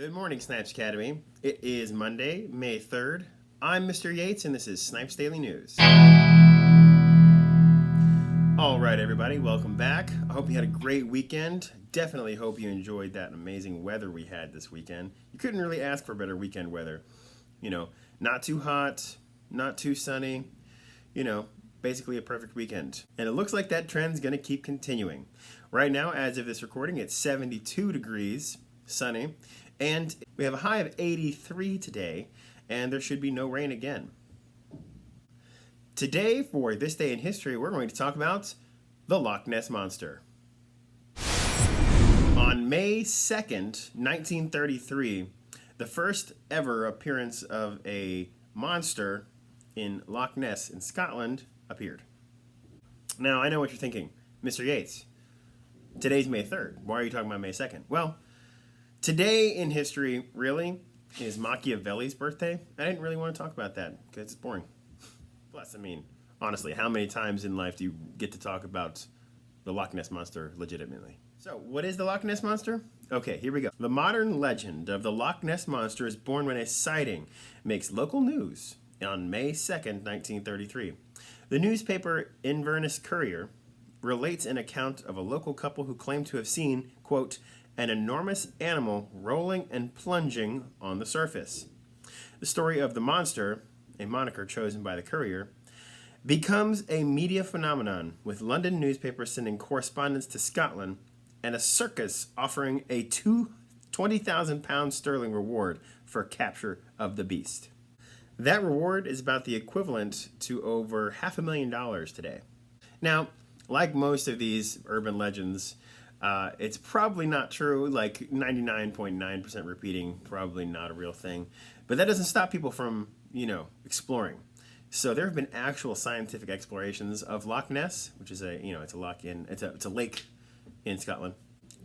Good morning, Snipes Academy. It is Monday, May 3rd. I'm Mr. Yates, and this is Snipes Daily News. All right, everybody, welcome back. I hope you had a great weekend. Definitely hope you enjoyed that amazing weather we had this weekend. You couldn't really ask for better weekend weather. You know, not too hot, not too sunny, basically a perfect weekend. And it looks like that trend's going to keep continuing. Right now, as of this recording, it's 72 degrees, sunny, and we have a high of 83 today, and there should be no rain again. Today, for this day in history, we're going to talk about the Loch Ness Monster. On May 2nd, 1933, the first ever appearance of a monster in Loch Ness in Scotland appeared. Now, I know what you're thinking. Mr. Yates, today's May 3rd. Why are you talking about May 2nd? Well, today in history, really, is Machiavelli's birthday. I didn't really want to talk about that because it's boring. Plus, honestly, how many times in life do you get to talk about the Loch Ness Monster legitimately? So, what is the Loch Ness Monster? Okay, here we go. The modern legend of the Loch Ness Monster is born when a sighting makes local news on May 2nd, 1933. The newspaper Inverness Courier relates an account of a local couple who claimed to have seen, quote, an enormous animal rolling and plunging on the surface. The story of the monster, a moniker chosen by the Courier, becomes a media phenomenon, with London newspapers sending correspondents to Scotland and a circus offering a £20,000 sterling reward for capture of the beast. That reward is about the equivalent to over $500,000 today. Now, like most of these urban legends, it's probably not true, like 99.9% repeating, probably not a real thing. But that doesn't stop people from, exploring. So there have been actual scientific explorations of Loch Ness, which is it's a lake in Scotland.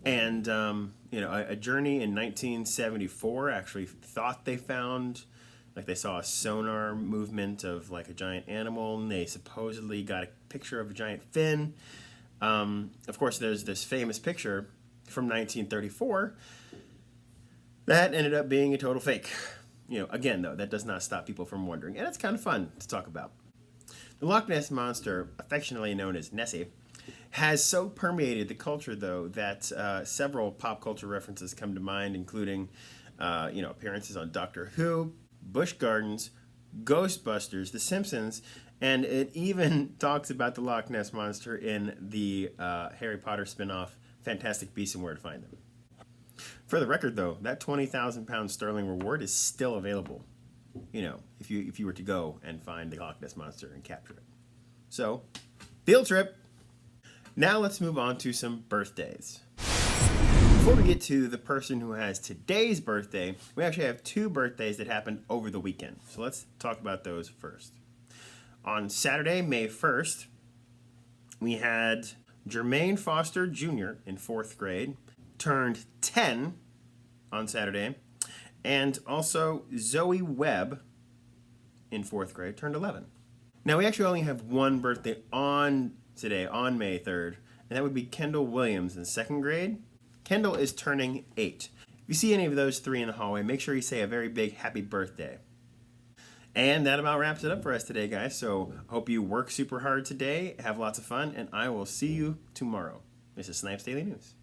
And, a journey in 1974 actually thought they found, like they saw a sonar movement of like a giant animal, and they supposedly got a picture of a giant fin. Of course, there's this famous picture from 1934 that ended up being a total fake. Again, though, that does not stop people from wondering, and it's kind of fun to talk about. The Loch Ness Monster, affectionately known as Nessie, has so permeated the culture, though, that several pop culture references come to mind, including, appearances on Doctor Who, Busch Gardens, Ghostbusters, The Simpsons, and it even talks about the Loch Ness Monster in the Harry Potter spin-off Fantastic Beasts and Where to Find Them. For the record, though, that £20,000 sterling reward is still available, if you were to go and find the Loch Ness Monster and capture it. So, field trip! Now let's move on to some birthdays. Before we get to the person who has today's birthday, we actually have two birthdays that happened over the weekend. So let's talk about those first. On Saturday, May 1st, we had Jermaine Foster Jr. in 4th grade, turned 10 on Saturday, and also Zoe Webb in 4th grade, turned 11. Now, we actually only have one birthday on today, on May 3rd, and that would be Kendall Williams in 2nd grade. Kendall is turning 8. If you see any of those three in the hallway, make sure you say a very big happy birthday. And that about wraps it up for us today, guys. So hope you work super hard today, have lots of fun, and I will see you tomorrow. This is Snipes Daily News.